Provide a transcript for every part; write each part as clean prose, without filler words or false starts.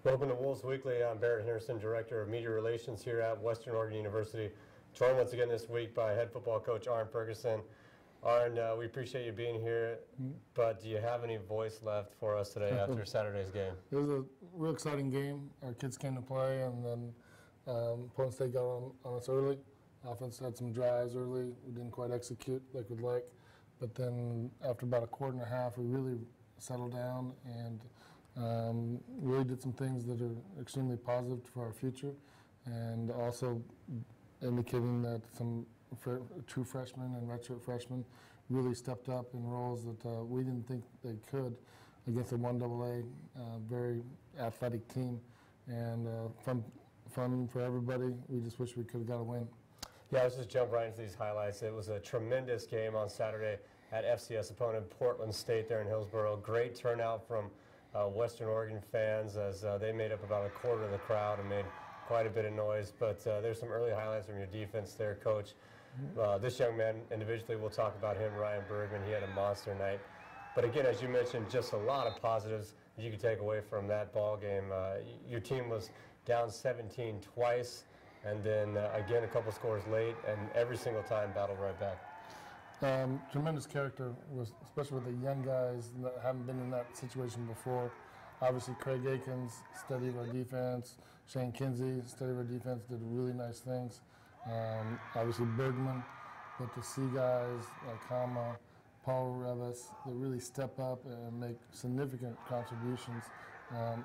Welcome to Wolves Weekly. I'm Barrett Henderson, Director of Media Relations here at Western Oregon University. Joined once again this week by head football coach Arn Ferguson. Arn, we appreciate you being here, but do you have any voice left for us today after Saturday's game? It was a real exciting game. Our kids came to play, and then Portland State got on us early. Offense had some drives early. We didn't quite execute like we'd like. But then after about a quarter and a half, we really settled down and really did some things that are extremely positive for our future, and also indicating that some true freshmen and redshirt freshmen really stepped up in roles that we didn't think they could against a 1AA, very athletic team, and fun for everybody. We just wish we could have got a win. Yeah, let's just jump right into these highlights. It was a tremendous game on Saturday at FCS opponent Portland State there in Hillsboro. Great turnout from Western Oregon fans as they made up about a quarter of the crowd and made quite a bit of noise. But there's some early highlights from your defense there, Coach. This young man, individually, we'll talk about him, Ryan Bergman. He had a monster night. But again, as you mentioned, just a lot of positives you could take away from that ball game. Your team was down 17 twice, and then again a couple scores late, and every single time battled right back. Tremendous character, especially with the young guys that haven't been in that situation before. Obviously, Craig Aikens steadied our defense. Shane Kinsey steadied our defense, did really nice things. Obviously, Bergman, but to see guys like Kama, Paul Revis, that really step up and make significant contributions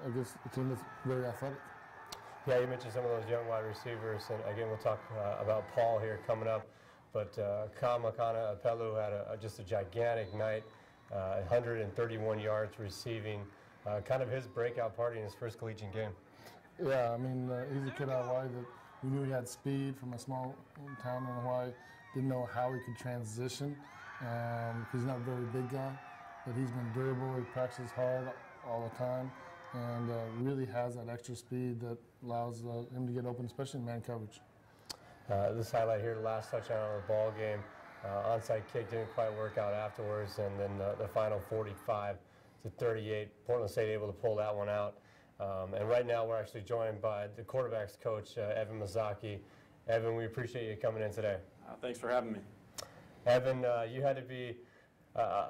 against a team that's very athletic. Yeah, you mentioned some of those young wide receivers, and again, we'll talk about Paul here coming up. But Kama Kana Apelu had just a gigantic night, 131 yards receiving, kind of his breakout party in his first collegiate game. Yeah, I mean, he's a kid out of Hawaii that we knew he had speed from a small town in Hawaii. Didn't know how he could transition because he's not a very big guy, but he's been durable. He practices hard all the time and really has that extra speed that allows him to get open, especially in man coverage. This highlight here, the last touchdown of the ball game, onside kick didn't quite work out afterwards, and then the final 45-38, Portland State able to pull that one out. And right now we're actually joined by the quarterback's coach, Evan Mazzocchi. Evan, we appreciate you coming in today. Thanks for having me. Evan, you had to be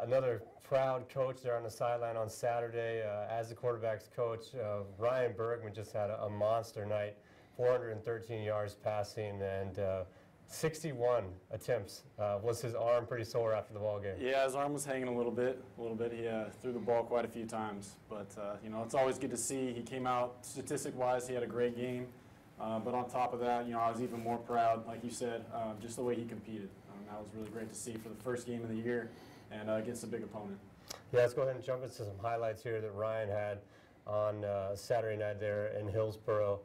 another proud coach there on the sideline on Saturday. As the quarterback's coach, Ryan Bergman just had a monster night. 413 yards passing and 61 attempts. Was his arm pretty sore after the ball game? Yeah, his arm was hanging a little bit. He threw the ball quite a few times. But, you know, it's always good to see. He came out, statistic-wise, he had a great game. But on top of that, you know, I was even more proud, like you said, just the way he competed. That was really great to see for the first game of the year and against a big opponent. Yeah, let's go ahead and jump into some highlights here that Ryan had on Saturday night there in Hillsboro.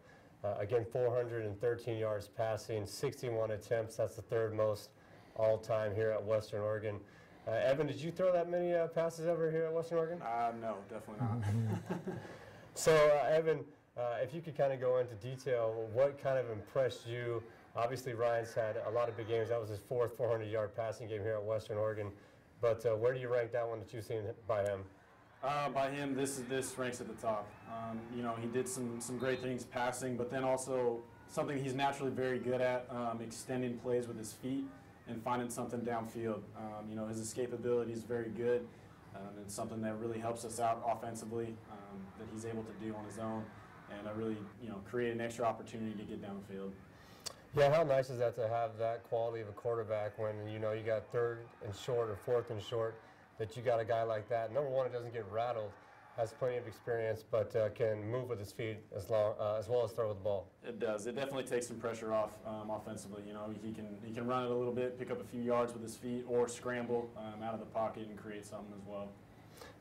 Again, 413 yards passing, 61 attempts. That's the third most all-time here at Western Oregon. Evan, did you throw that many passes ever here at Western Oregon? No, definitely not. So, Evan, if you could kind of go into detail, what kind of impressed you? Obviously, Ryan's had a lot of big games. That was his fourth 400-yard passing game here at Western Oregon. But where do you rank that one that you've seen by him? By him, this ranks at the top. You know, he did some great things passing, but then also something he's naturally very good at, extending plays with his feet and finding something downfield. You know, his escapability is very good. It's something that really helps us out offensively that he's able to do on his own and really, you know, create an extra opportunity to get downfield. Yeah, how nice is that to have that quality of a quarterback when, you know, you got third and short or fourth and short, that you got a guy like that. Number one, it doesn't get rattled, has plenty of experience, but can move with his feet as well as throw the ball. It does. It definitely takes some pressure off offensively. You know, he can run it a little bit, pick up a few yards with his feet, or scramble out of the pocket and create something as well.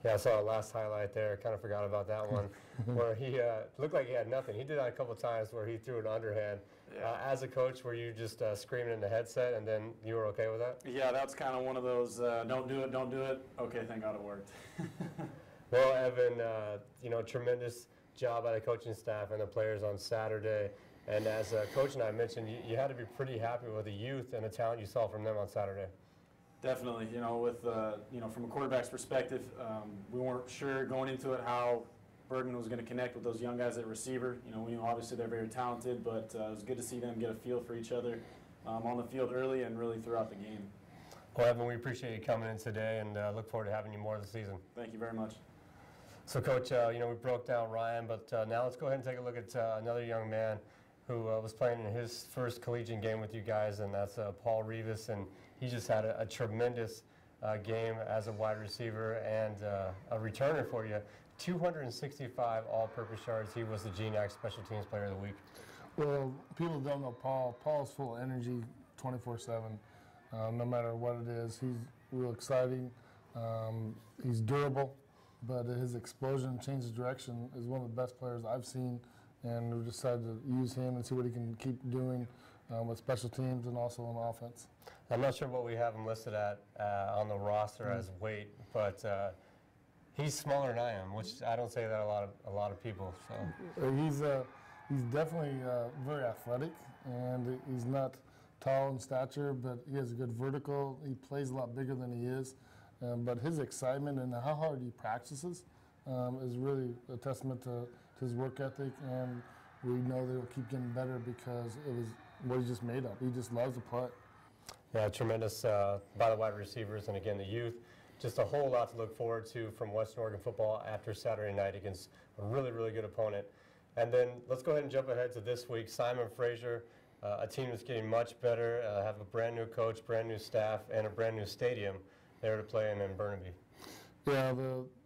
Yeah, I saw the last highlight there. Kind of forgot about that one, where he looked like he had nothing. He did that a couple of times where he threw an underhand. Yeah. As a coach, were you just screaming in the headset, and then you were okay with that? Yeah, that's kind of one of those don't do it. Okay, thank God it worked. Well, Evan, you know, tremendous job by the coaching staff and the players on Saturday. And as Coach and I mentioned, you had to be pretty happy with the youth and the talent you saw from them on Saturday. Definitely, you know, with you know, from a quarterback's perspective, we weren't sure going into it how Bergman was going to connect with those young guys at receiver. Obviously they're very talented, but it was good to see them get a feel for each other on the field early and really throughout the game. Well, Evan, we appreciate you coming in today and look forward to having you more this season. Thank you very much. So, Coach, we broke down Ryan, but now let's go ahead and take a look at another young man who was playing in his first collegiate game with you guys, and that's Paul Rivas, and he just had a tremendous game as a wide receiver and a returner for you. 265 all-purpose yards. He was the GNAC Special Teams Player of the Week. Well, people don't know Paul. Paul's full of energy 24/7. No matter what it is, he's real exciting. He's durable, but his explosion, change of direction, is one of the best players I've seen, and we decided to use him and see what he can keep doing with special teams and also on offense. I'm not sure what we have him listed at on the roster as weight, but he's smaller than I am, which I don't say that a lot of people. So He's definitely very athletic, and he's not tall in stature, but he has a good vertical. He plays a lot bigger than he is, but his excitement and how hard he practices is really a testament to his work ethic, and we know that he'll keep getting better because it was what he just made up. He just loves to play. Yeah, tremendous by the wide receivers and again the youth. Just a whole lot to look forward to from Western Oregon football after Saturday night against a really, really good opponent. And then let's go ahead and jump ahead to this week. Simon Fraser, a team that's getting much better, have a brand new coach, brand new staff, and a brand new stadium there to play in Burnaby. Yeah,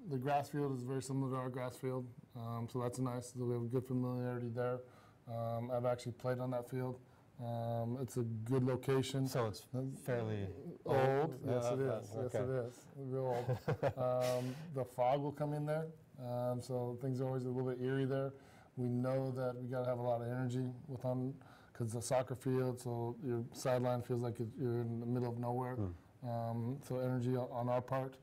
the grass field is very similar to our grass field, so that's nice. We have good familiarity there. I've actually played on that field. It's a good location. So it's fairly old. Yes, it is. Okay. Yes, it is. Real old. The fog will come in there, so things are always a little bit eerie there. We know that we got to have a lot of energy because it's a soccer field, so your sideline feels like you're in the middle of nowhere. So energy on our part.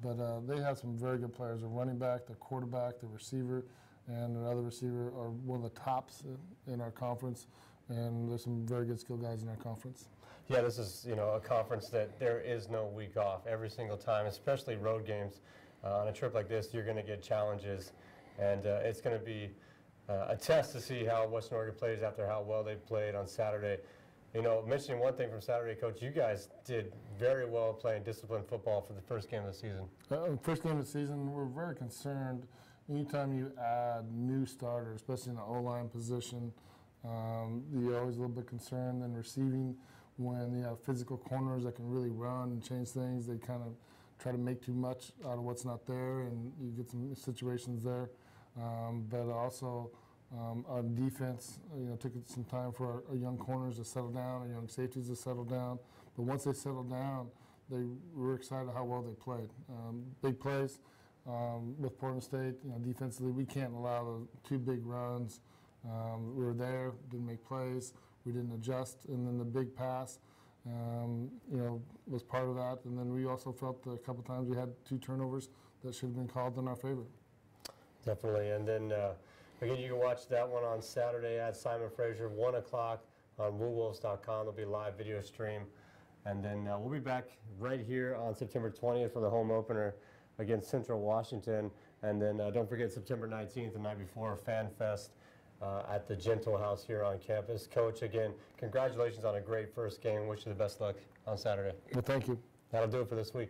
But they have some very good players. Their running back, their quarterback, their receiver, and another receiver are one of the tops in our conference. And there's some very good skill guys in our conference. Yeah, this is a conference that there is no week off every single time, especially road games. On a trip like this, you're going to get challenges, and it's going to be a test to see how Western Oregon plays after how well they played on Saturday. Mentioning one thing from Saturday, Coach, you guys did very well playing disciplined football for the first game of the season. First game of the season, we're very concerned. Anytime you add new starters, especially in the O-line position, you're always a little bit concerned. And receiving, when you have physical corners that can really run and change things, they kind of try to make too much out of what's not there, and you get some situations there. But also on defense, took some time for our young corners to settle down, our young safeties to settle down. But once they settled down, we were excited how well they played. Big plays with Portland State. Defensively, we can't allow the two big runs. We were there, didn't make plays, we didn't adjust, and then the big pass, was part of that. And then we also felt a couple times we had 2 turnovers that should have been called in our favor. Definitely, and then again, you can watch that one on Saturday at Simon Fraser, 1 o'clock on WooWolves.com. There'll be a live video stream, and then we'll be back right here on September 20th for the home opener against Central Washington, and then don't forget September 19th, the night before, Fan Fest at the Gentle House here on campus. Coach, again, congratulations on a great first game. Wish you the best luck on Saturday. Well, thank you. That'll do it for this week.